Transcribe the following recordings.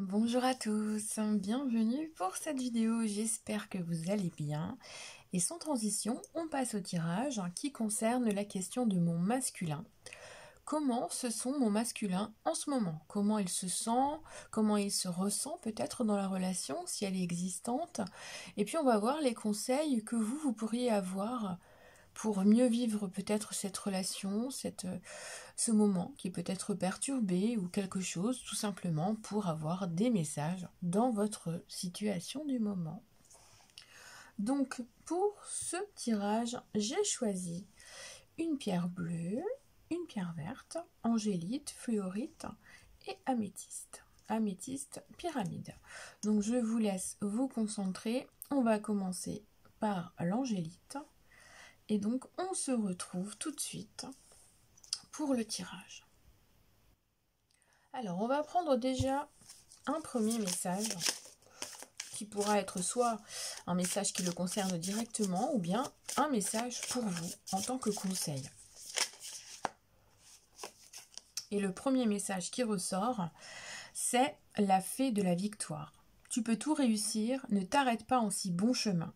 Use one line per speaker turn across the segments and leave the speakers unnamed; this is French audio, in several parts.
Bonjour à tous, bienvenue pour cette vidéo, j'espère que vous allez bien. Et sans transition, on passe au tirage qui concerne la question de mon masculin. Comment se sent mon masculin en ce moment? Comment il se sent? Comment il se ressent peut-être dans la relation, si elle est existante? Et puis on va voir les conseils que vous pourriez avoir pour mieux vivre peut-être cette relation, ce moment qui peut être perturbé ou quelque chose, tout simplement pour avoir des messages dans votre situation du moment. Donc pour ce tirage, j'ai choisi une pierre bleue, une pierre verte, angélite, fluorite et améthyste. Améthyste pyramide. Donc je vous laisse vous concentrer. On va commencer par l'angélite. Et donc on se retrouve tout de suite pour le tirage. Alors on va prendre déjà un premier message qui pourra être soit un message qui le concerne directement ou bien un message pour vous en tant que conseil. Et le premier message qui ressort, c'est la fée de la victoire. Tu peux tout réussir, ne t'arrête pas en si bon chemin.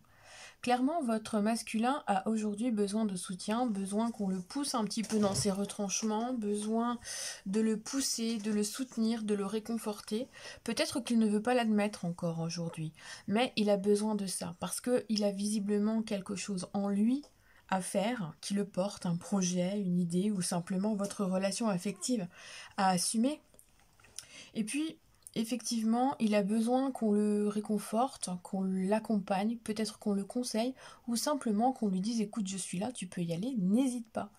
Clairement, votre masculin a aujourd'hui besoin de soutien, besoin qu'on le pousse un petit peu dans ses retranchements, besoin de le pousser, de le soutenir, de le réconforter. Peut-être qu'il ne veut pas l'admettre encore aujourd'hui, mais il a besoin de ça, parce qu'il a visiblement quelque chose en lui à faire, qui le porte, un projet, une idée, ou simplement votre relation affective à assumer. Et puis, effectivement, il a besoin qu'on le réconforte, qu'on l'accompagne, peut-être qu'on le conseille, ou simplement qu'on lui dise « Écoute, je suis là, tu peux y aller, n'hésite pas,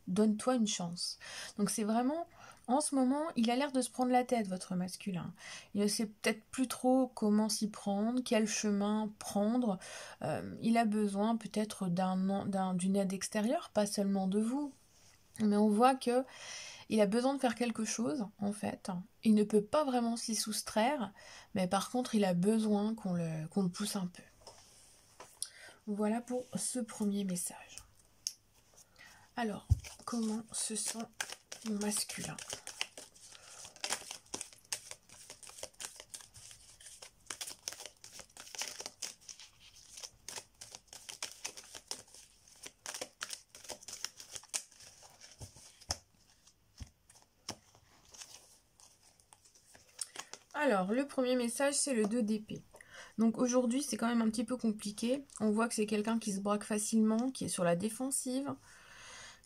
donne-toi une chance ». Donc c'est vraiment, en ce moment, il a l'air de se prendre la tête, votre masculin. Il ne sait peut-être plus trop comment s'y prendre, quel chemin prendre. Il a besoin peut-être d'une aide extérieure, pas seulement de vous. Mais on voit que il a besoin de faire quelque chose, en fait. Il ne peut pas vraiment s'y soustraire, mais par contre, il a besoin qu'on le pousse un peu. Voilà pour ce premier message. Alors, comment se sent mon masculin ? Alors, le premier message, c'est le 2 d'épée. Donc aujourd'hui, c'est quand même un petit peu compliqué. On voit que c'est quelqu'un qui se braque facilement, qui est sur la défensive.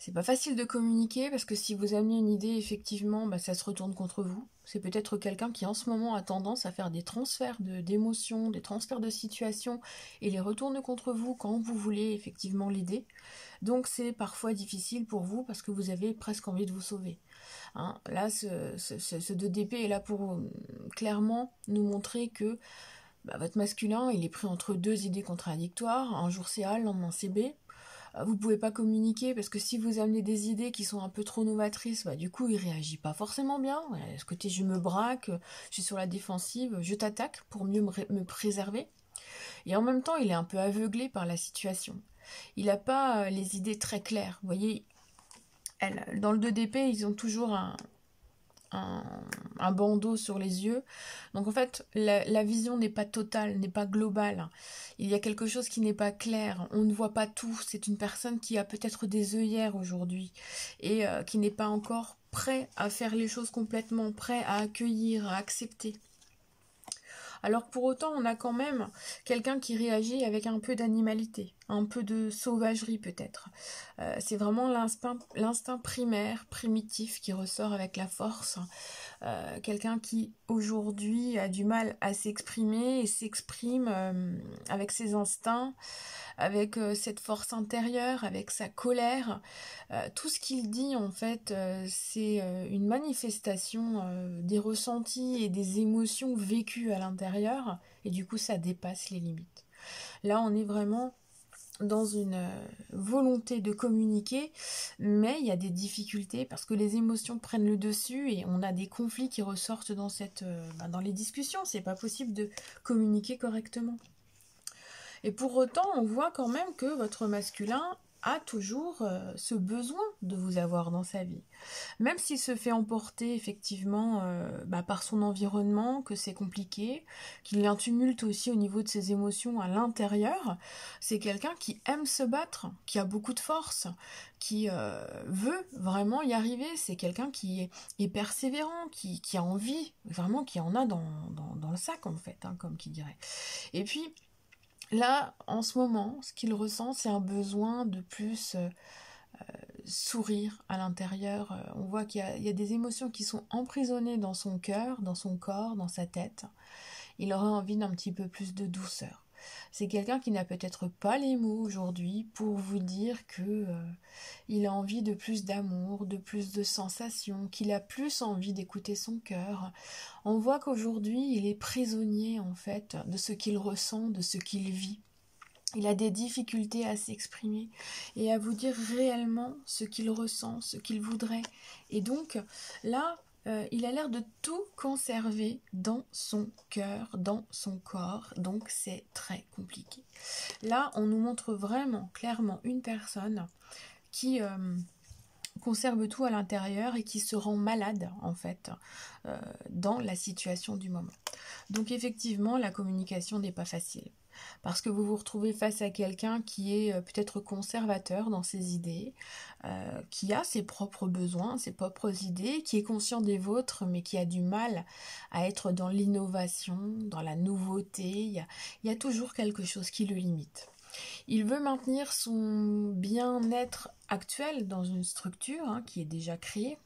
C'est pas facile de communiquer parce que si vous amenez une idée, effectivement, ça se retourne contre vous. C'est peut-être quelqu'un qui en ce moment a tendance à faire des transferts d'émotions, des transferts de situations et les retourne contre vous quand vous voulez effectivement l'aider. Donc c'est parfois difficile pour vous parce que vous avez presque envie de vous sauver. Hein, là, ce 2 d'épée est là pour clairement nous montrer que votre masculin, il est pris entre deux idées contradictoires. Un jour c'est A, le lendemain c'est B. Vous pouvez pas communiquer parce que si vous amenez des idées qui sont un peu trop novatrices, du coup il réagit pas forcément bien. Ce côté je me braque, je suis sur la défensive, je t'attaque pour mieux me préserver. Et en même temps il est un peu aveuglé par la situation. Il n'a pas les idées très claires. Vous voyez, dans le 2 d'épée, ils ont toujours un bandeau sur les yeux. Donc en fait, la vision n'est pas totale, n'est pas globale. Il y a quelque chose qui n'est pas clair. On ne voit pas tout. C'est une personne qui a peut-être des œillères aujourd'hui et qui n'est pas encore prêt à faire les choses complètement, prêt à accueillir, à accepter. Alors pour autant, on a quand même quelqu'un qui réagit avec un peu d'animalité, un peu de sauvagerie peut-être. C'est vraiment l'instinct primaire, primitif qui ressort avec la force. Quelqu'un qui aujourd'hui a du mal à s'exprimer et s'exprime avec ses instincts, avec cette force intérieure, avec sa colère. Tout ce qu'il dit en fait, c'est une manifestation des ressentis et des émotions vécues à l'intérieur, et du coup ça dépasse les limites. Là on est vraiment dans une volonté de communiquer, mais il y a des difficultés parce que les émotions prennent le dessus et on a des conflits qui ressortent dans les discussions. C'est pas possible de communiquer correctement. Et pour autant, on voit quand même que votre masculin a toujours ce besoin de vous avoir dans sa vie. Même s'il se fait emporter effectivement par son environnement, que c'est compliqué, qu'il y a un tumulte aussi au niveau de ses émotions à l'intérieur, c'est quelqu'un qui aime se battre, qui a beaucoup de force, qui veut vraiment y arriver. C'est quelqu'un qui est persévérant, qui a envie, vraiment qui en a dans le sac en fait, hein, comme qui dirait. Et puis, là, en ce moment, ce qu'il ressent, c'est un besoin de plus sourire à l'intérieur. On voit qu'il y a des émotions qui sont emprisonnées dans son cœur, dans son corps, dans sa tête. Il aurait envie d'un petit peu plus de douceur. C'est quelqu'un qui n'a peut-être pas les mots aujourd'hui pour vous dire que il a envie de plus d'amour, de plus de sensations, qu'il a plus envie d'écouter son cœur. On voit qu'aujourd'hui, il est prisonnier en fait de ce qu'il ressent, de ce qu'il vit. Il a des difficultés à s'exprimer et à vous dire réellement ce qu'il ressent, ce qu'il voudrait. Et donc là, il a l'air de tout conserver dans son cœur, dans son corps. Donc c'est très compliqué. Là, on nous montre vraiment clairement une personne qui conserve tout à l'intérieur et qui se rend malade en fait dans la situation du moment. Donc effectivement, la communication n'est pas facile. Parce que vous vous retrouvez face à quelqu'un qui est peut-être conservateur dans ses idées, qui a ses propres besoins, ses propres idées, qui est conscient des vôtres, mais qui a du mal à être dans l'innovation, dans la nouveauté. Il y a toujours quelque chose qui le limite. Il veut maintenir son bien-être actuel dans une structure hein, qui est déjà créée,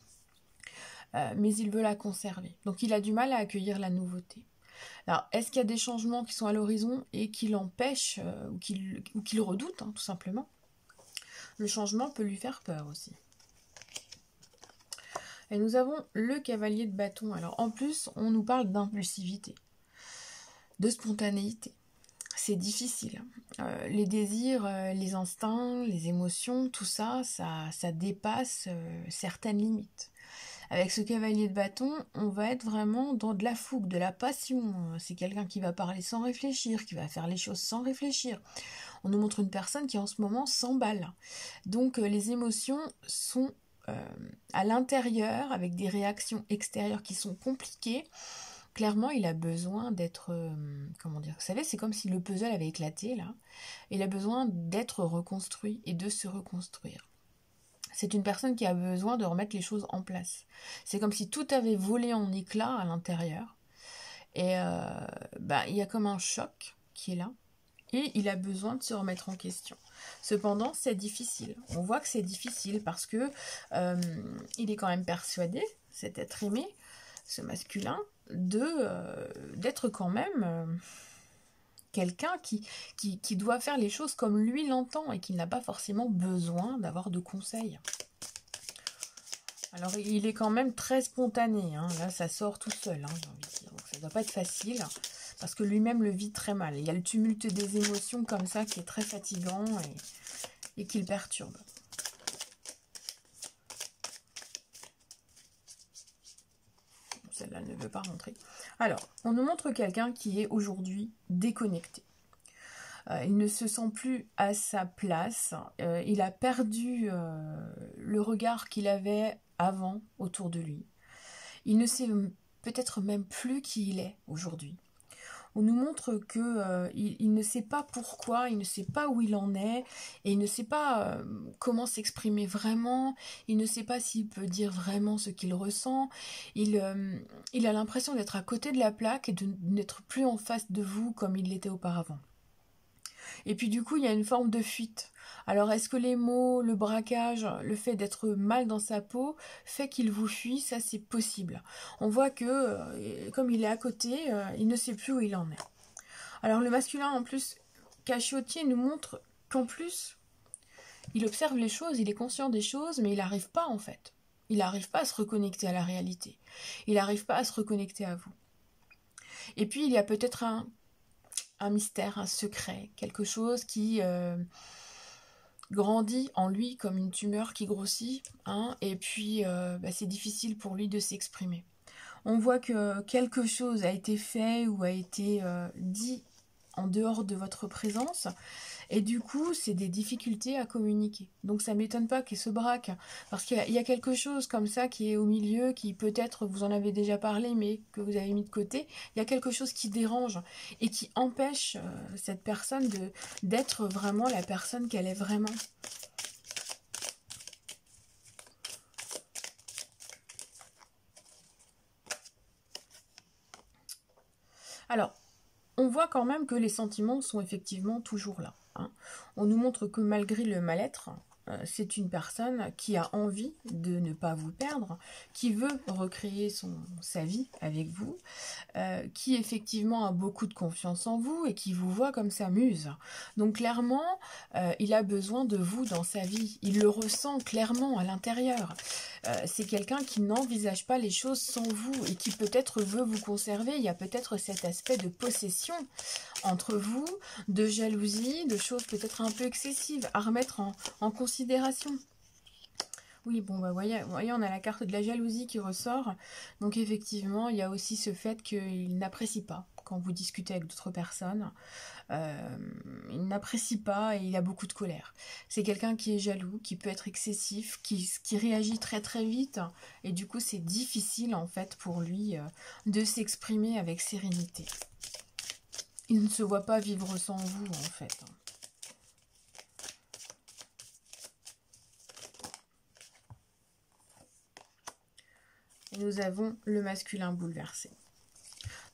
mais il veut la conserver. Donc il a du mal à accueillir la nouveauté. Alors, est-ce qu'il y a des changements qui sont à l'horizon et qui l'empêchent ou qui le redoutent, hein, tout simplement? Le changement peut lui faire peur aussi. Et nous avons le cavalier de bâton. Alors, en plus, on nous parle d'impulsivité, de spontanéité. C'est difficile. Les désirs, les instincts, les émotions, tout ça, ça dépasse certaines limites. Avec ce cavalier de bâton, on va être vraiment dans de la fougue, de la passion. C'est quelqu'un qui va parler sans réfléchir, qui va faire les choses sans réfléchir. On nous montre une personne qui en ce moment s'emballe. Donc les émotions sont à l'intérieur, avec des réactions extérieures qui sont compliquées. Clairement, il a besoin d'être, comment dire, vous savez, c'est comme si le puzzle avait éclaté, là. Il a besoin d'être reconstruit et de se reconstruire. C'est une personne qui a besoin de remettre les choses en place. C'est comme si tout avait volé en éclats à l'intérieur. Et il y a comme un choc qui est là. Et il a besoin de se remettre en question. Cependant, c'est difficile. On voit que c'est difficile parce que il est quand même persuadé, cet être aimé, ce masculin, d'être quand même quelqu'un qui doit faire les choses comme lui l'entend et qui n'a pas forcément besoin d'avoir de conseils. Alors il est quand même très spontané, hein. Là ça sort tout seul, hein, j'ai envie de dire. Donc ça ne doit pas être facile, parce que lui-même le vit très mal. Il y a le tumulte des émotions comme ça qui est très fatigant et qui le perturbe. Celle-là ne veut pas rentrer. Alors, on nous montre quelqu'un qui est aujourd'hui déconnecté. Il ne se sent plus à sa place. Il a perdu le regard qu'il avait avant autour de lui. Il ne sait peut-être même plus qui il est aujourd'hui. On nous montre que il ne sait pas pourquoi, il ne sait pas où il en est, et il ne sait pas comment s'exprimer vraiment, il ne sait pas s'il peut dire vraiment ce qu'il ressent, il a l'impression d'être à côté de la plaque et de n'être plus en face de vous comme il l'était auparavant. Et puis du coup, il y a une forme de fuite. Alors, est-ce que les mots, le braquage, le fait d'être mal dans sa peau fait qu'il vous fuit? Ça, c'est possible. On voit que, comme il est à côté, il ne sait plus où il en est. Alors, le masculin, en plus, cachottier, nous montre qu'en plus, il observe les choses, il est conscient des choses, mais il n'arrive pas, en fait. Il n'arrive pas à se reconnecter à la réalité. Il n'arrive pas à se reconnecter à vous. Et puis, il y a peut-être un mystère, un secret, quelque chose qui grandit en lui comme une tumeur qui grossit, hein, et puis c'est difficile pour lui de s'exprimer. On voit que quelque chose a été fait ou a été dit en dehors de votre présence. Et du coup, c'est des difficultés à communiquer. Donc ça ne m'étonne pas qu'il se braque. Parce qu'il y a quelque chose comme ça qui est au milieu, qui peut-être vous en avez déjà parlé, mais que vous avez mis de côté. Il y a quelque chose qui dérange et qui empêche cette personne d'être vraiment la personne qu'elle est vraiment. Alors, on voit quand même que les sentiments sont effectivement toujours là. Hein. On nous montre que malgré le mal-être, c'est une personne qui a envie de ne pas vous perdre, qui veut recréer sa vie avec vous, qui effectivement a beaucoup de confiance en vous et qui vous voit comme sa muse. Donc clairement, il a besoin de vous dans sa vie. Il le ressent clairement à l'intérieur. C'est quelqu'un qui n'envisage pas les choses sans vous et qui peut-être veut vous conserver. Il y a peut-être cet aspect de possession entre vous, de jalousie, de choses peut-être un peu excessives à remettre en considération. Oui, bon, bah voyez, on a la carte de la jalousie qui ressort. Donc effectivement, il y a aussi ce fait qu'il n'apprécie pas quand vous discutez avec d'autres personnes. Il n'apprécie pas et il a beaucoup de colère. C'est quelqu'un qui est jaloux, qui peut être excessif, qui réagit très très vite. Et du coup, c'est difficile en fait pour lui de s'exprimer avec sérénité. Il ne se voit pas vivre sans vous en fait. Et nous avons le masculin bouleversé.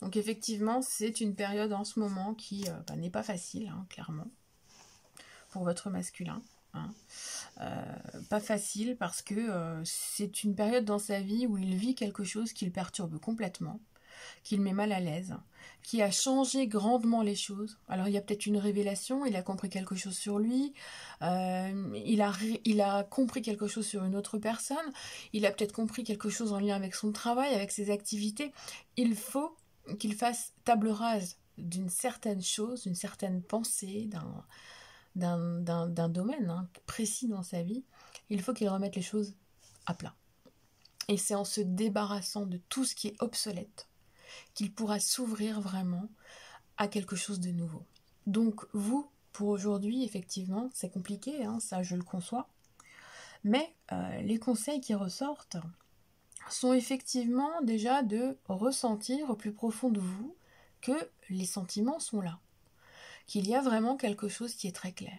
Donc effectivement, c'est une période en ce moment qui n'est pas facile, hein, clairement, pour votre masculin. Hein. Pas facile parce que c'est une période dans sa vie où il vit quelque chose qui le perturbe complètement, qui le met mal à l'aise, qui a changé grandement les choses. Alors il y a peut-être une révélation, il a compris quelque chose sur lui, il a compris quelque chose sur une autre personne, il a peut-être compris quelque chose en lien avec son travail, avec ses activités. Il faut qu'il fasse table rase d'une certaine chose, d'une certaine pensée, d'un domaine précis dans sa vie. Il faut qu'il remette les choses à plat. Et c'est en se débarrassant de tout ce qui est obsolète qu'il pourra s'ouvrir vraiment à quelque chose de nouveau. Donc vous, pour aujourd'hui, effectivement, c'est compliqué, hein, ça je le conçois, mais les conseils qui ressortent sont effectivement déjà de ressentir au plus profond de vous que les sentiments sont là, qu'il y a vraiment quelque chose qui est très clair.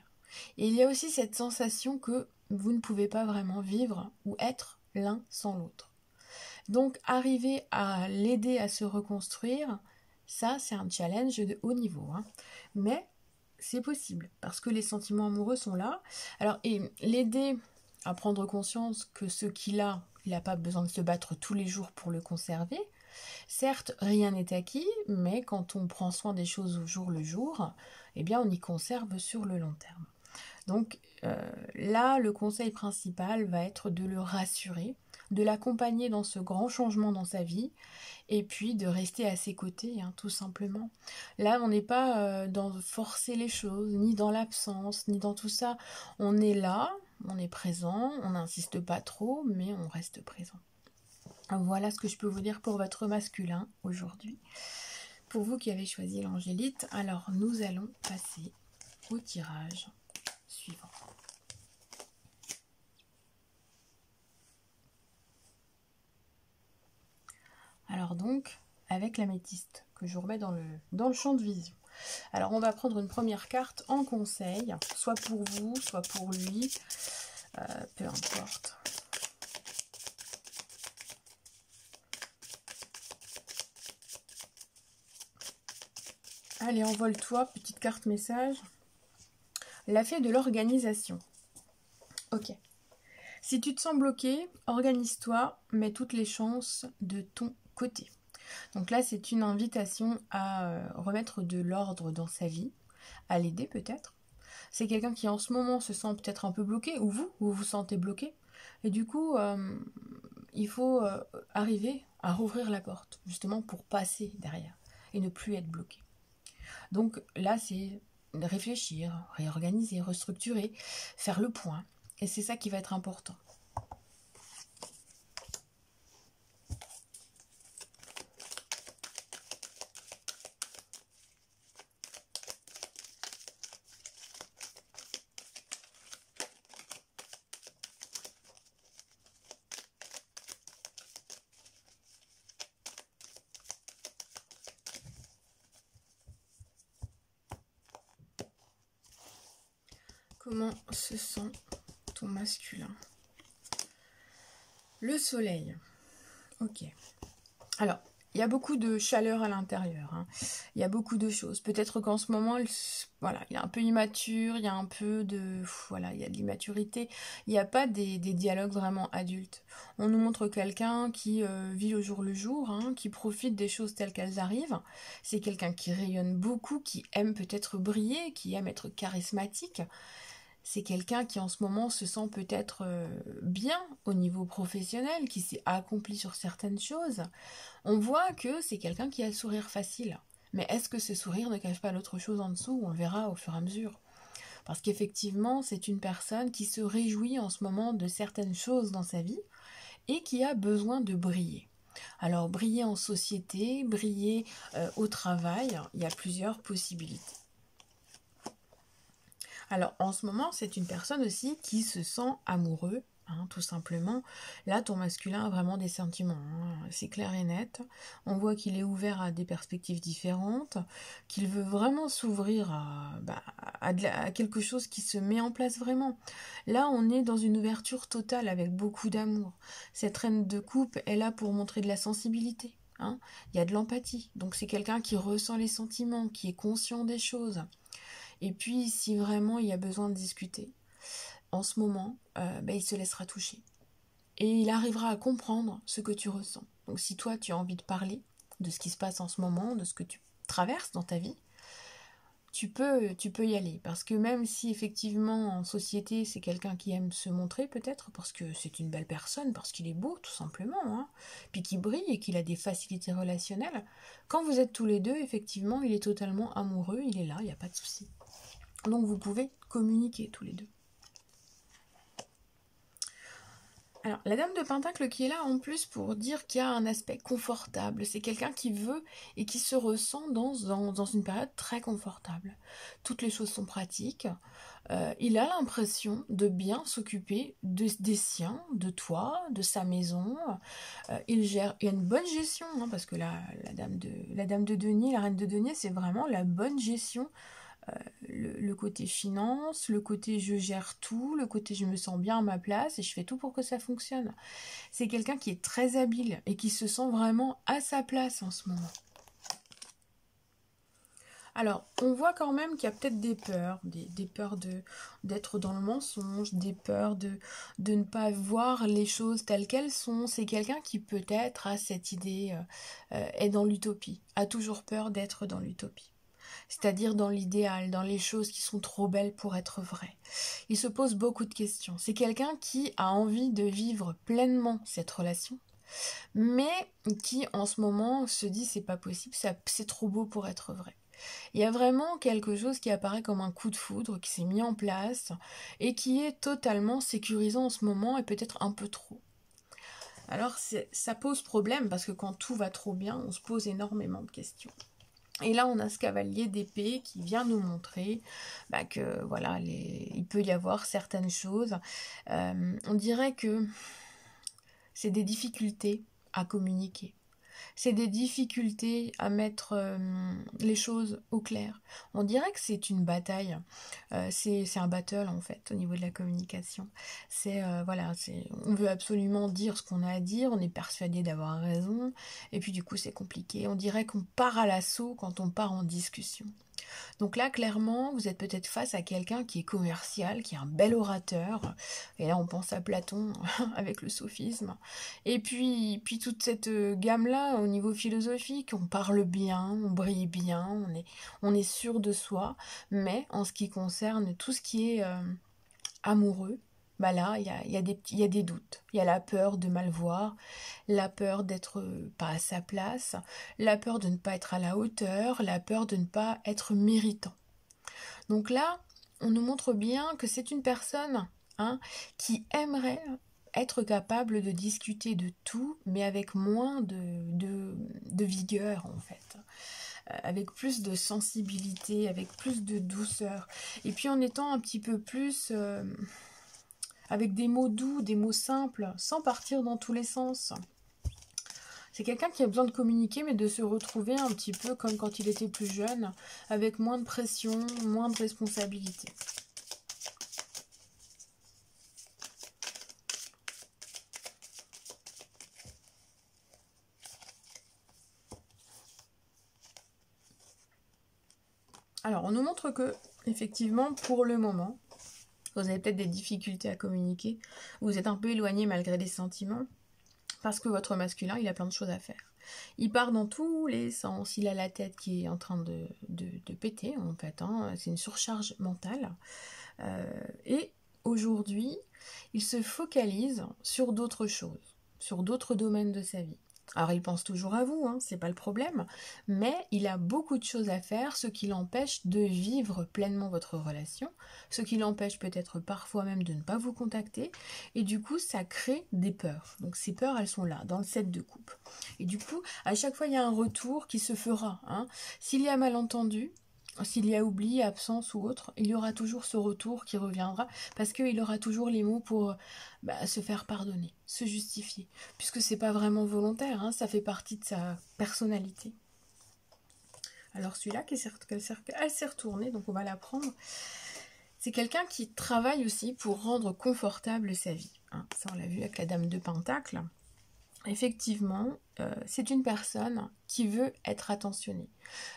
Et il y a aussi cette sensation que vous ne pouvez pas vraiment vivre ou être l'un sans l'autre. Donc arriver à l'aider à se reconstruire, ça c'est un challenge de haut niveau. Hein. Mais c'est possible, parce que les sentiments amoureux sont là. Alors, et l'aider à prendre conscience que ce qu'il a, il n'a pas besoin de se battre tous les jours pour le conserver. Certes, rien n'est acquis, mais quand on prend soin des choses au jour le jour, eh bien on y conserve sur le long terme. Donc là, le conseil principal va être de le rassurer, de l'accompagner dans ce grand changement dans sa vie, et puis de rester à ses côtés, hein, tout simplement. Là, on n'est pas dans forcer les choses, ni dans l'absence, ni dans tout ça. On est là, on est présent, on n'insiste pas trop, mais on reste présent. Voilà ce que je peux vous dire pour votre masculin aujourd'hui. Pour vous qui avez choisi l'angélite, alors nous allons passer au tirage suivant. Alors donc, avec l'améthyste que je remets dans le champ de vision. Alors on va prendre une première carte en conseil, soit pour vous, soit pour lui, peu importe. Allez, envole-toi, petite carte message. La fée de l'organisation. Ok. Si tu te sens bloqué, organise-toi, mets toutes les chances de ton côté. Donc là, c'est une invitation à remettre de l'ordre dans sa vie, à l'aider peut-être. C'est quelqu'un qui en ce moment se sent peut-être un peu bloqué, ou vous vous sentez bloqué. Et du coup, il faut arriver à rouvrir la porte, justement pour passer derrière et ne plus être bloqué. Donc là, c'est réfléchir, réorganiser, restructurer, faire le point. Et c'est ça qui va être important. Comment se sent ton masculin? Le soleil. Ok. Alors, il y a beaucoup de chaleur à l'intérieur. Hein. Il y a beaucoup de choses. Peut-être qu'en ce moment, voilà, il est un peu immature, il y a un peu de... Voilà, il y a de l'immaturité. Il n'y a pas des dialogues vraiment adultes. On nous montre quelqu'un qui vit au jour le jour, hein, qui profite des choses telles qu'elles arrivent. C'est quelqu'un qui rayonne beaucoup, qui aime peut-être briller, qui aime être charismatique. C'est quelqu'un qui en ce moment se sent peut-être bien au niveau professionnel, qui s'est accompli sur certaines choses. On voit que c'est quelqu'un qui a le sourire facile. Mais est-ce que ce sourire ne cache pas l'autre chose en dessous? On le verra au fur et à mesure. Parce qu'effectivement, c'est une personne qui se réjouit en ce moment de certaines choses dans sa vie et qui a besoin de briller. Alors, briller en société, briller au travail, il y a plusieurs possibilités. Alors, en ce moment, c'est une personne aussi qui se sent amoureux, hein, tout simplement. Là, ton masculin a vraiment des sentiments, hein, c'est clair et net. On voit qu'il est ouvert à des perspectives différentes, qu'il veut vraiment s'ouvrir à quelque chose qui se met en place vraiment. Là, on est dans une ouverture totale avec beaucoup d'amour. Cette reine de coupe est là pour montrer de la sensibilité. Hein. Il y a de l'empathie. Donc, c'est quelqu'un qui ressent les sentiments, qui est conscient des choses. Et puis, si vraiment il y a besoin de discuter, en ce moment, il se laissera toucher. Et il arrivera à comprendre ce que tu ressens. Donc, si toi, tu as envie de parler de ce qui se passe en ce moment, de ce que tu traverses dans ta vie, tu peux y aller. Parce que même si, effectivement, en société, c'est quelqu'un qui aime se montrer, peut-être, parce que c'est une belle personne, parce qu'il est beau, tout simplement, hein, puis qu'il brille et qu'il a des facilités relationnelles, quand vous êtes tous les deux, effectivement, il est totalement amoureux, il est là, il n'y a pas de souci. Donc vous pouvez communiquer tous les deux. Alors, la dame de Pentacle qui est là en plus pour dire qu'il y a un aspect confortable. C'est quelqu'un qui veut et qui se ressent dans une période très confortable. Toutes les choses sont pratiques. Il a l'impression de bien s'occuper des siens, de toi, de sa maison. Il y a une bonne gestion, hein, parce que la dame de denier, la reine de denier, c'est vraiment la bonne gestion. Le côté finance, le côté je gère tout, le côté je me sens bien à ma place et je fais tout pour que ça fonctionne. C'est quelqu'un qui est très habile et qui se sent vraiment à sa place en ce moment. Alors, on voit quand même qu'il y a peut-être des peurs, des peurs d'être dans le mensonge, des peurs de ne pas voir les choses telles qu'elles sont. C'est quelqu'un qui peut-être a cette idée, est dans l'utopie, a toujours peur d'être dans l'utopie. C'est-à-dire dans l'idéal, dans les choses qui sont trop belles pour être vraies. Il se pose beaucoup de questions. C'est quelqu'un qui a envie de vivre pleinement cette relation, mais qui en ce moment se dit c'est pas possible, c'est trop beau pour être vrai. Il y a vraiment quelque chose qui apparaît comme un coup de foudre qui s'est mis en place et qui est totalement sécurisant en ce moment et peut-être un peu trop. Alors ça pose problème parce que quand tout va trop bien, on se pose énormément de questions. Et là, on a ce cavalier d'épée qui vient nous montrer que voilà, il peut y avoir certaines choses. On dirait que c'est des difficultés à communiquer. C'est des difficultés à mettre les choses au clair. On dirait que c'est une bataille. C'est un battle en fait au niveau de la communication. On veut absolument dire ce qu'on a à dire, on est persuadé d'avoir raison, et puis du coup c'est compliqué. On dirait qu'on part à l'assaut quand on part en discussion. Donc là, clairement, vous êtes peut-être face à quelqu'un qui est commercial, qui est un bel orateur. Et là, on pense à Platon avec le sophisme. Et puis toute cette gamme-là, au niveau philosophique, on parle bien, on brille bien, on est sûr de soi. Mais en ce qui concerne tout ce qui est amoureux, là, il y a des doutes. Il y a la peur de mal voir, la peur d'être pas à sa place, la peur de ne pas être à la hauteur, la peur de ne pas être méritant. Donc là, on nous montre bien que c'est une personne qui aimerait être capable de discuter de tout, mais avec moins de vigueur en fait. Avec plus de sensibilité, avec plus de douceur. Et puis en étant un petit peu plus... avec des mots doux, des mots simples, sans partir dans tous les sens. C'est quelqu'un qui a besoin de communiquer, mais de se retrouver un petit peu comme quand il était plus jeune, avec moins de pression, moins de responsabilité. Alors, on nous montre que, effectivement, pour le moment, vous avez peut-être des difficultés à communiquer, vous êtes un peu éloigné malgré des sentiments, parce que votre masculin, il a plein de choses à faire. Il part dans tous les sens, il a la tête qui est en train de péter, en fait, hein. C'est une surcharge mentale. Et aujourd'hui, il se focalise sur d'autres choses, sur d'autres domaines de sa vie. Alors il pense toujours à vous, hein, c'est pas le problème, mais il a beaucoup de choses à faire, ce qui l'empêche de vivre pleinement votre relation, ce qui l'empêche peut-être parfois même de ne pas vous contacter, et du coup ça crée des peurs. Donc ces peurs, elles sont là, dans le set de coupe. Et du coup, à chaque fois il y a un retour qui se fera, hein. S'il y a malentendu, s'il y a oubli, absence ou autre, il y aura toujours ce retour qui reviendra parce qu'il aura toujours les mots pour se faire pardonner, se justifier, puisque c'est pas vraiment volontaire, hein, ça fait partie de sa personnalité. Alors celui-là, elle s'est retournée, donc on va la prendre. C'est quelqu'un qui travaille aussi pour rendre confortable sa vie, hein. Ça on l'a vu avec la dame de Pentacle. Effectivement, c'est une personne qui veut être attentionnée.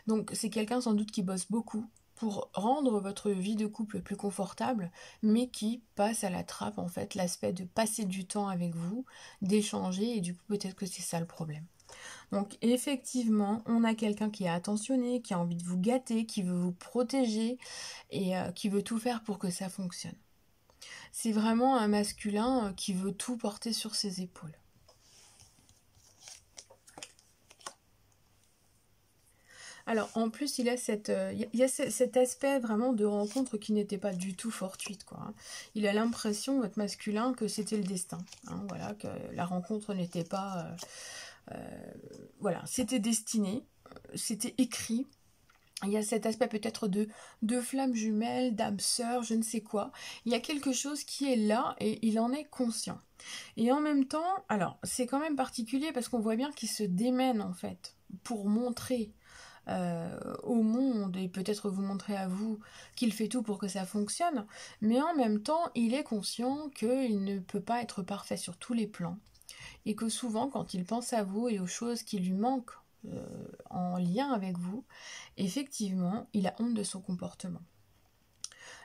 Donc c'est quelqu'un sans doute qui bosse beaucoup pour rendre votre vie de couple plus confortable, mais qui passe à la trappe en fait l'aspect de passer du temps avec vous, d'échanger, et du coup peut-être que c'est ça le problème. Donc effectivement, on a quelqu'un qui est attentionné, qui a envie de vous gâter, qui veut vous protéger et qui veut tout faire pour que ça fonctionne. C'est vraiment un masculin qui veut tout porter sur ses épaules. Alors, en plus, il y a cet aspect vraiment de rencontre qui n'était pas du tout fortuite, quoi, hein. Il a l'impression, votre masculin, que c'était le destin, hein, voilà, que la rencontre n'était pas... voilà, c'était destiné, c'était écrit. Il y a cet aspect peut-être de flamme jumelle, d'âme sœur, je ne sais quoi. Il y a quelque chose qui est là et il en est conscient. Et en même temps, alors, c'est quand même particulier parce qu'on voit bien qu'il se démène, en fait, pour montrer au monde et peut-être vous montrer à vous qu'il fait tout pour que ça fonctionne, mais en même temps il est conscient qu'il ne peut pas être parfait sur tous les plans et que souvent quand il pense à vous et aux choses qui lui manquent en lien avec vous, effectivement il a honte de son comportement.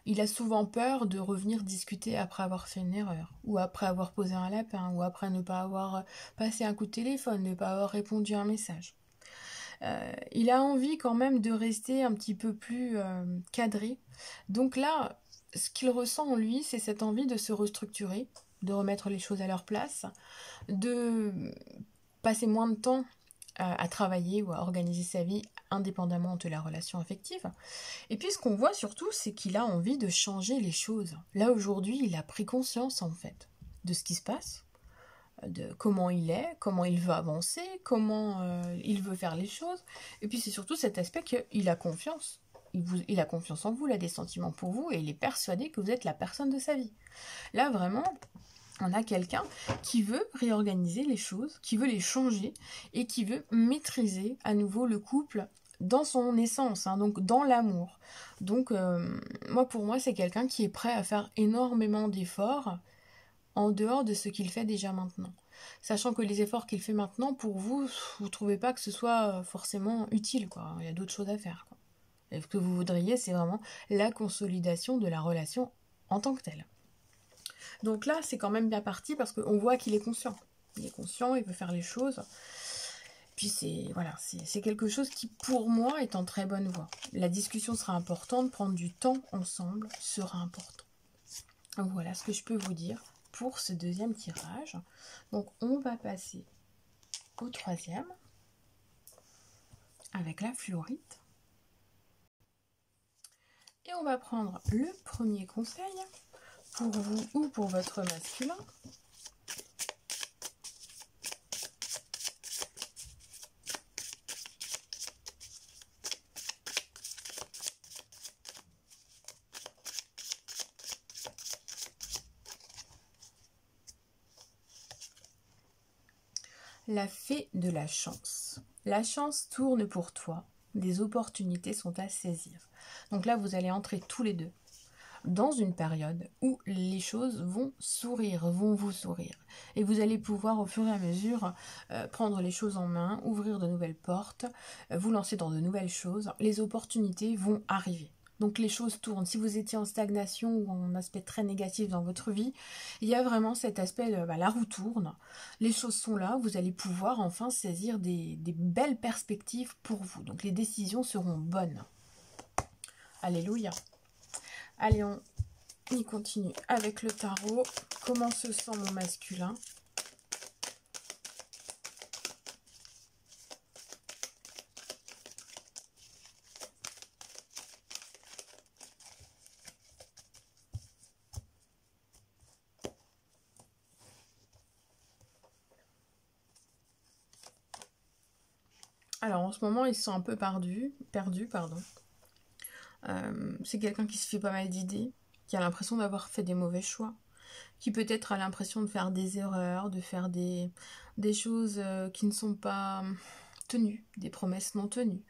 Il a souvent peur de revenir discuter après avoir fait une erreur, ou après avoir posé un lapin, ou après ne pas avoir passé un coup de téléphone, ne pas avoir répondu à un message. Il a envie quand même de rester un petit peu plus cadré. Donc là, ce qu'il ressent en lui, c'est cette envie de se restructurer, de remettre les choses à leur place, de passer moins de temps à travailler ou à organiser sa vie indépendamment de la relation affective. Et puis ce qu'on voit surtout, c'est qu'il a envie de changer les choses. Là aujourd'hui, il a pris conscience en fait de ce qui se passe, de comment il est, comment il veut avancer, comment il veut faire les choses. Et puis c'est surtout cet aspect qu'il a confiance. Il a confiance en vous, il a des sentiments pour vous et il est persuadé que vous êtes la personne de sa vie. Là vraiment, on a quelqu'un qui veut réorganiser les choses, qui veut les changer et qui veut maîtriser à nouveau le couple dans son essence, hein, donc dans l'amour. Donc pour moi c'est quelqu'un qui est prêt à faire énormément d'efforts en dehors de ce qu'il fait déjà maintenant. Sachant que les efforts qu'il fait maintenant, pour vous, vous ne trouvez pas que ce soit forcément utile, quoi. Il y a d'autres choses à faire, quoi. Et ce que vous voudriez, c'est vraiment la consolidation de la relation en tant que telle. Donc là, c'est quand même bien parti parce qu'on voit qu'il est conscient. Il est conscient, il veut faire les choses. Puis c'est quelque chose qui, pour moi, est en très bonne voie. La discussion sera importante, prendre du temps ensemble sera important. Voilà ce que je peux vous dire pour ce deuxième tirage. Donc on va passer au troisième avec la fluorite. Et on va prendre le premier conseil pour vous ou pour votre masculin. La fée de la chance. La chance tourne pour toi. Des opportunités sont à saisir. Donc là, vous allez entrer tous les deux dans une période où les choses vont sourire, vont vous sourire. Et vous allez pouvoir au fur et à mesure prendre les choses en main, ouvrir de nouvelles portes, vous lancer dans de nouvelles choses. Les opportunités vont arriver. Donc les choses tournent. Si vous étiez en stagnation ou en aspect très négatif dans votre vie, il y a vraiment cet aspect de la roue tourne. Les choses sont là, vous allez pouvoir enfin saisir des belles perspectives pour vous. Donc les décisions seront bonnes. Alléluia. Allez, on y continue avec le tarot. Comment se sent mon masculin ? Alors en ce moment, ils sont un peu perdus, pardon. C'est quelqu'un qui se fait pas mal d'idées, qui a l'impression d'avoir fait des mauvais choix, qui peut-être a l'impression de faire des erreurs, de faire des choses qui ne sont pas tenues, des promesses non tenues.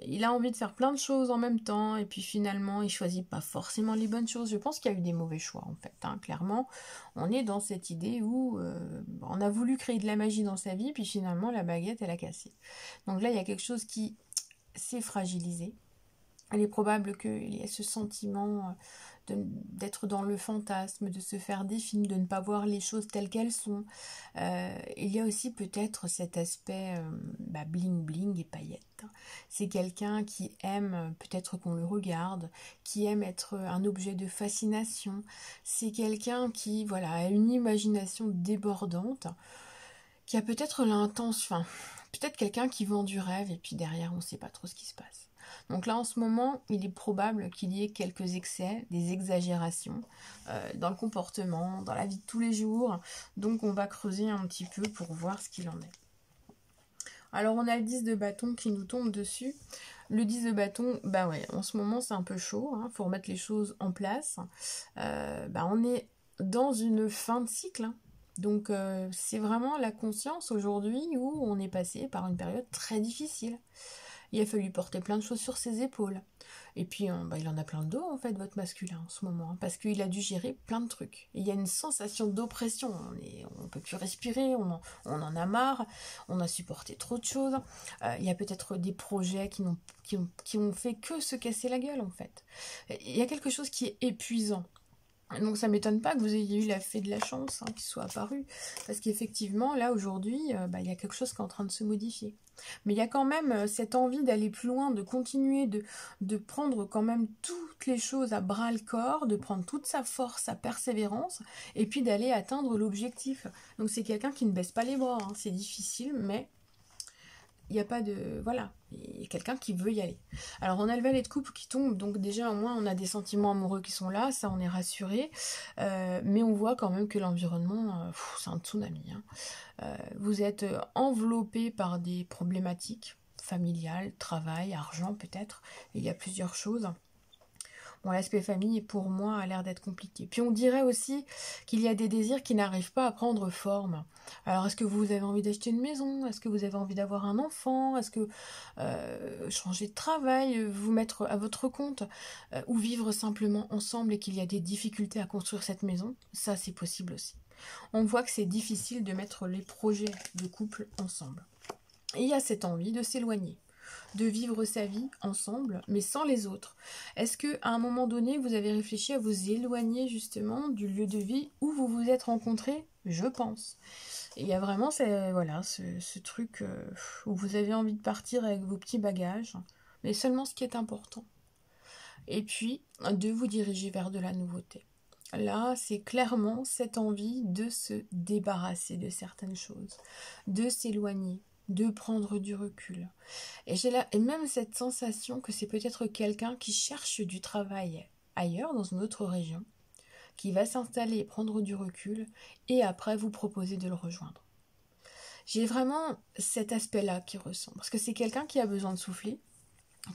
Il a envie de faire plein de choses en même temps, et puis finalement, il choisit pas forcément les bonnes choses. Je pense qu'il y a eu des mauvais choix, en fait. Clairement, on est dans cette idée où on a voulu créer de la magie dans sa vie, puis finalement, la baguette, elle a cassé. Donc là, il y a quelque chose qui s'est fragilisé. Il est probable qu'il y ait ce sentiment d'être dans le fantasme, de se faire des films, de ne pas voir les choses telles qu'elles sont. Il y a aussi peut-être cet aspect bling bling et paillettes. C'est quelqu'un qui aime peut-être qu'on le regarde, qui aime être un objet de fascination. C'est quelqu'un qui a une imagination débordante, qui a peut-être l'intention, peut-être quelqu'un qui vend du rêve et puis derrière on ne sait pas trop ce qui se passe. Donc là en ce moment il est probable qu'il y ait quelques excès, des exagérations dans le comportement, dans la vie de tous les jours. Donc on va creuser un petit peu pour voir ce qu'il en est. Alors on a le 10 de bâton qui nous tombe dessus. Le 10 de bâton, en ce moment c'est un peu chaud, faut remettre les choses en place. On est dans une fin de cycle. Donc c'est vraiment la conscience aujourd'hui où on est passé par une période très difficile. Il a fallu porter plein de choses sur ses épaules. Et puis il en a plein de dos en fait, votre masculin en ce moment, parce qu'il a dû gérer plein de trucs. Et il y a une sensation d'oppression, on ne peut plus respirer, on en a marre, on a supporté trop de choses. Il y a peut-être des projets qui ont fait que se casser la gueule en fait. Il y a quelque chose qui est épuisant. Donc ça m'étonne pas que vous ayez eu la fée de la chance qui soit apparue, parce qu'effectivement là aujourd'hui il y a quelque chose qui est en train de se modifier. Mais il y a quand même cette envie d'aller plus loin, de continuer, de prendre quand même toutes les choses à bras le corps, de prendre toute sa force, sa persévérance, et puis d'aller atteindre l'objectif. Donc c'est quelqu'un qui ne baisse pas les bras, c'est difficile, mais il n'y a pas de... Voilà, il y a quelqu'un qui veut y aller. Alors on a le valet de coupe qui tombe, donc déjà au moins on a des sentiments amoureux qui sont là, ça on est rassuré, mais on voit quand même que l'environnement, c'est un tsunami. Vous êtes enveloppé par des problématiques familiales, travail, argent peut-être, il y a plusieurs choses. Bon, l'aspect famille, pour moi, a l'air d'être compliqué. Puis on dirait aussi qu'il y a des désirs qui n'arrivent pas à prendre forme. Alors, est-ce que vous avez envie d'acheter une maison? Est-ce que vous avez envie d'avoir un enfant? Est-ce que changer de travail, vous mettre à votre compte? Ou vivre simplement ensemble et qu'il y a des difficultés à construire cette maison? Ça, c'est possible aussi. On voit que c'est difficile de mettre les projets de couple ensemble. Et il y a cette envie de s'éloigner, de vivre sa vie ensemble, mais sans les autres. Est-ce qu'à un moment donné, vous avez réfléchi à vous éloigner justement du lieu de vie où vous vous êtes rencontrés? Je pense. Et il y a vraiment ce truc où vous avez envie de partir avec vos petits bagages, mais seulement ce qui est important. Et puis, de vous diriger vers de la nouveauté. Là, c'est clairement cette envie de se débarrasser de certaines choses, de s'éloigner, de prendre du recul. Et j'ai là, et même cette sensation que c'est peut-être quelqu'un qui cherche du travail ailleurs, dans une autre région, qui va s'installer et prendre du recul, et après vous proposer de le rejoindre. J'ai vraiment cet aspect-là qui ressent, parce que c'est quelqu'un qui a besoin de souffler,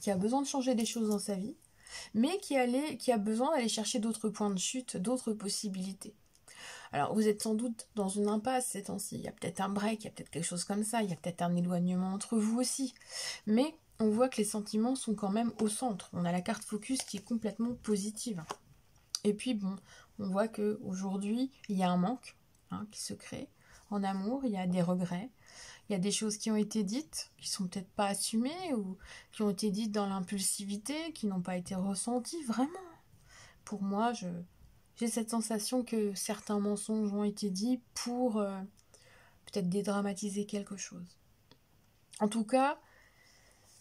qui a besoin de changer des choses dans sa vie, mais qui a besoin d'aller chercher d'autres points de chute, d'autres possibilités. Alors vous êtes sans doute dans une impasse ces temps-ci, il y a peut-être un break, il y a peut-être quelque chose comme ça, il y a peut-être un éloignement entre vous aussi, mais on voit que les sentiments sont quand même au centre, on a la carte focus qui est complètement positive. Et puis bon, on voit qu'aujourd'hui, il y a un manque qui se crée en amour, il y a des regrets, il y a des choses qui ont été dites, qui sont peut-être pas assumées, ou qui ont été dites dans l'impulsivité, qui n'ont pas été ressenties vraiment. Pour moi, j'ai cette sensation que certains mensonges ont été dits pour peut-être dédramatiser quelque chose. En tout cas,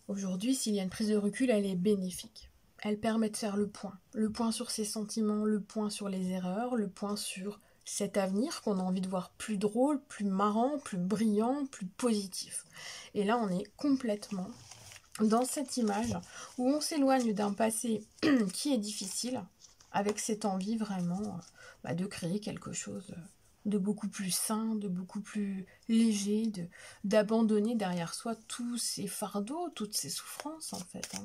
aujourd'hui, s'il y a une prise de recul, elle est bénéfique. Elle permet de faire le point sur ses sentiments, le point sur les erreurs, le point sur cet avenir qu'on a envie de voir plus drôle, plus marrant, plus brillant, plus positif. Et là, on est complètement dans cette image où on s'éloigne d'un passé qui est difficile, avec cette envie vraiment de créer quelque chose de beaucoup plus sain, de beaucoup plus léger, d'abandonner derrière soi tous ces fardeaux, toutes ces souffrances en fait.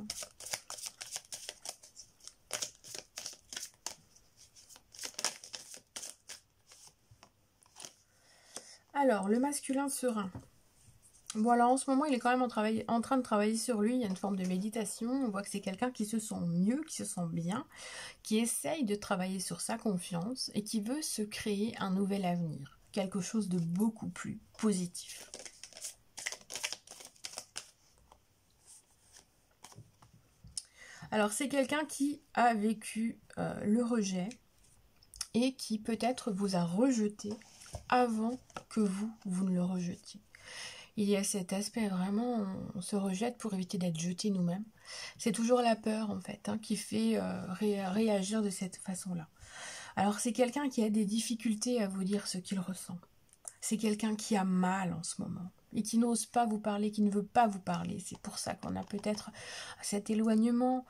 Alors, le masculin serein. Bon, alors en ce moment, il est quand même en train de travailler sur lui. Il y a une forme de méditation. On voit que c'est quelqu'un qui se sent mieux, qui se sent bien, qui essaye de travailler sur sa confiance et qui veut se créer un nouvel avenir. Quelque chose de beaucoup plus positif. Alors, c'est quelqu'un qui a vécu le rejet et qui peut-être vous a rejeté avant que vous ne le rejetiez. Il y a cet aspect vraiment, on se rejette pour éviter d'être jeté nous-mêmes. C'est toujours la peur en fait qui fait réagir de cette façon-là. Alors c'est quelqu'un qui a des difficultés à vous dire ce qu'il ressent. C'est quelqu'un qui a mal en ce moment et qui n'ose pas vous parler, qui ne veut pas vous parler. C'est pour ça qu'on a peut-être cet éloignement,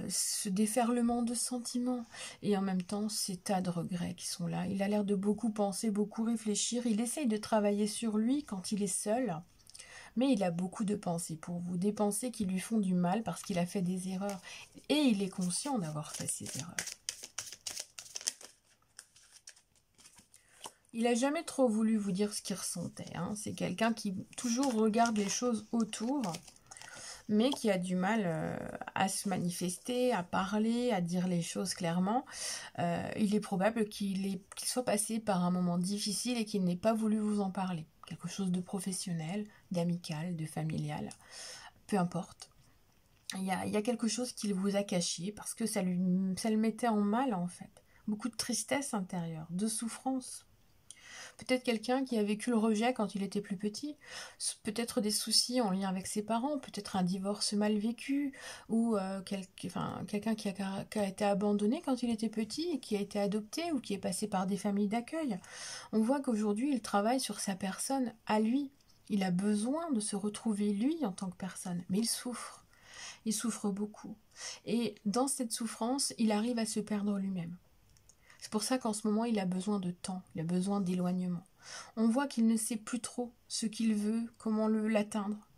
ce déferlement de sentiments et en même temps ces tas de regrets qui sont là. Il a l'air de beaucoup penser, beaucoup réfléchir. Il essaye de travailler sur lui quand il est seul, mais il a beaucoup de pensées pour vous, des pensées qui lui font du mal parce qu'il a fait des erreurs et il est conscient d'avoir fait ces erreurs. Il n'a jamais trop voulu vous dire ce qu'il ressentait. C'est quelqu'un qui toujours regarde les choses autour, mais qui a du mal à se manifester, à parler, à dire les choses clairement. Il est probable qu'il soit passé par un moment difficile et qu'il n'ait pas voulu vous en parler. Quelque chose de professionnel, d'amical, de familial, peu importe. Il y a quelque chose qu'il vous a caché parce que ça le mettait en mal en fait. Beaucoup de tristesse intérieure, de souffrance. Peut-être quelqu'un qui a vécu le rejet quand il était plus petit, peut-être des soucis en lien avec ses parents, peut-être un divorce mal vécu, ou quelqu'un qui a été abandonné quand il était petit et qui a été adopté ou qui est passé par des familles d'accueil. On voit qu'aujourd'hui, il travaille sur sa personne à lui. Il a besoin de se retrouver lui en tant que personne, mais il souffre. Il souffre beaucoup. Et dans cette souffrance, il arrive à se perdre lui-même. C'est pour ça qu'en ce moment, il a besoin de temps, il a besoin d'éloignement. On voit qu'il ne sait plus trop ce qu'il veut, comment l'atteindre.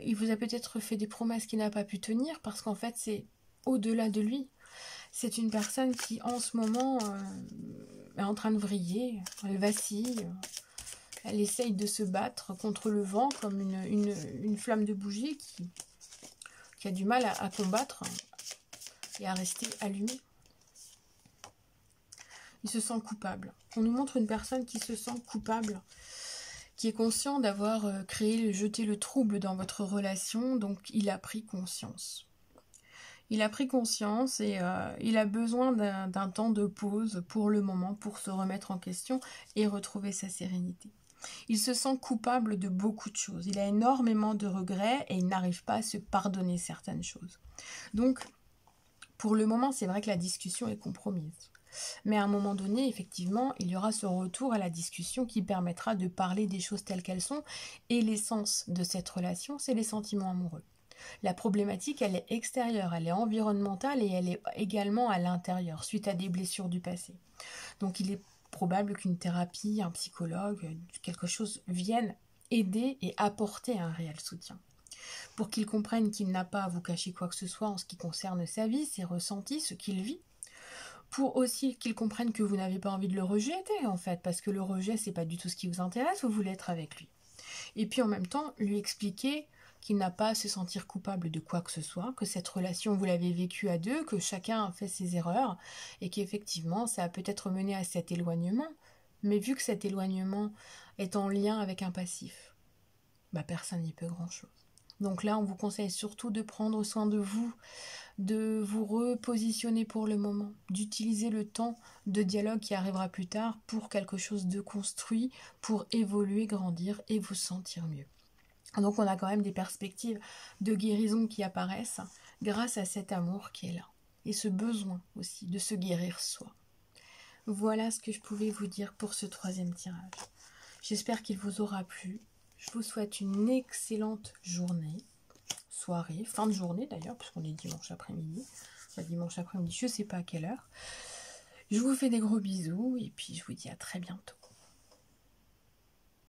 Il vous a peut-être fait des promesses qu'il n'a pas pu tenir parce qu'en fait, c'est au-delà de lui. C'est une personne qui, en ce moment, est en train de vriller, elle vacille, elle essaye de se battre contre le vent comme une flamme de bougie qui a du mal à combattre et à rester allumée. Il se sent coupable. On nous montre une personne qui se sent coupable, qui est conscient d'avoir jeté le trouble dans votre relation, donc il a pris conscience. Il a pris conscience et il a besoin d'un temps de pause pour le moment, pour se remettre en question et retrouver sa sérénité. Il se sent coupable de beaucoup de choses. Il a énormément de regrets et il n'arrive pas à se pardonner certaines choses. Donc, pour le moment, c'est vrai que la discussion est compromise. Mais à un moment donné, effectivement, il y aura ce retour à la discussion qui permettra de parler des choses telles qu'elles sont. Et l'essence de cette relation, c'est les sentiments amoureux. La problématique, elle est extérieure, elle est environnementale et elle est également à l'intérieur, suite à des blessures du passé. Donc il est probable qu'une thérapie, un psychologue, quelque chose vienne aider et apporter un réel soutien. Pour qu'il comprenne qu'il n'a pas à vous cacher quoi que ce soit en ce qui concerne sa vie, ses ressentis, ce qu'il vit. Pour aussi qu'il comprenne que vous n'avez pas envie de le rejeter, en fait, parce que le rejet, c'est pas du tout ce qui vous intéresse, vous voulez être avec lui. Et puis en même temps, lui expliquer qu'il n'a pas à se sentir coupable de quoi que ce soit, que cette relation, vous l'avez vécue à deux, que chacun a fait ses erreurs, et qu'effectivement, ça a peut-être mené à cet éloignement. Mais vu que cet éloignement est en lien avec un passif, personne n'y peut grand-chose. Donc là, on vous conseille surtout de prendre soin de vous repositionner pour le moment, d'utiliser le temps de dialogue qui arrivera plus tard pour quelque chose de construit, pour évoluer, grandir et vous sentir mieux. Donc on a quand même des perspectives de guérison qui apparaissent grâce à cet amour qui est là. Et ce besoin aussi de se guérir soi. Voilà ce que je pouvais vous dire pour ce 3e tirage. J'espère qu'il vous aura plu. Je vous souhaite une excellente journée, soirée, fin de journée d'ailleurs, puisqu'on est dimanche après-midi. Dimanche après-midi, je ne sais pas à quelle heure. Je vous fais des gros bisous et puis je vous dis à très bientôt.